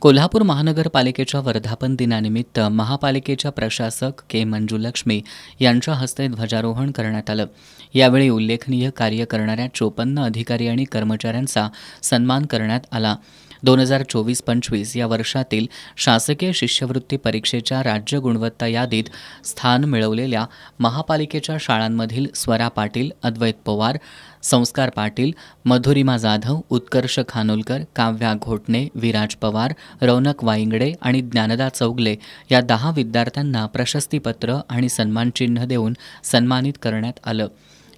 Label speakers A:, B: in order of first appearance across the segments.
A: कोल्हापूर महानगरपालिकेच्या वर्धापन दिनानिमित्त महापालिकेच्या प्रशासक के मंजुलक्ष्मी यांच्या हस्ते ध्वजारोहण करण्यात आलं. यावेळी उल्लेखनीय कार्य करणाऱ्या 54 अधिकारी आणि कर्मचाऱ्यांचा सन्मान करण्यात आला. 2024-25 या वर्षातील शासकीय शिष्यवृत्ती परीक्षेच्या राज्य गुणवत्ता यादीत स्थान मिळवलेल्या महापालिकेच्या शाळांमधील स्वरा पाटील, अद्वैत पवार, संस्कार पाटील, मधुरिमा जाधव, उत्कर्ष खानोलकर, काव्या घोटणे, विराज पवार, रौनक वाईंगडे आणि ज्ञानदा चौगले या 10 विद्यार्थ्यांना प्रशस्तीपत्र आणि सन्मानचिन्ह देऊन सन्मानित करण्यात आलं.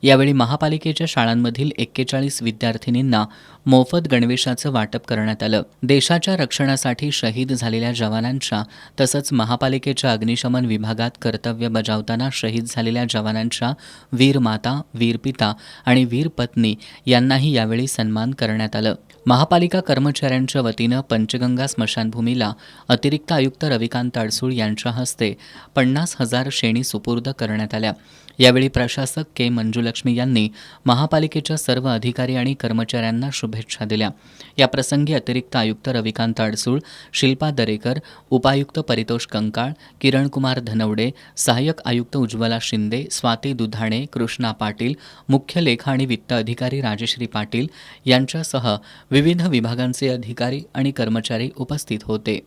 A: यावेळी महापालिकेच्या शाळांमधील 41 विद्यार्थिनींना मोफत गणवेशाचं वाटप करण्यात आलं. देशाच्या रक्षणासाठी शहीद झालेल्या जवानांच्या तसंच महापालिकेच्या अग्निशमन विभागात कर्तव्य बजावताना शहीद झालेल्या जवानांच्या वीर माता, वीर पिता आणि वीर पत्नी यांनाही यावेळी सन्मान करण्यात आलं. महापालिका कर्मचाऱ्यांच्या वतीनं पंचगंगा स्मशानभूमीला अतिरिक्त आयुक्त रविकांत अडसूळ यांच्या हस्ते 50,000 शेणी सुपूर्द करण्यात आल्या. यावेळी प्रशासक के मंजुलक्ष्मी यांनी महापालिकेच्या सर्व अधिकारी आणि कर्मचाऱ्यांना शुभेच्छा दिल्या. याप्रसंगी अतिरिक्त आयुक्त रविकांत अडसूळ, शिल्पा दरेकर, उपायुक्त परितोष कंकाळ, किरणकुमार धनवडे, सहाय्यक आयुक्त उज्ज्वला शिंदे, स्वाती दुधाणे, कृष्णा पाटील, मुख्य लेखा आणि वित्त अधिकारी राजश्री पाटील यांच्यासह विविध विभागांचे अधिकारी आणि कर्मचारी उपस्थित होते.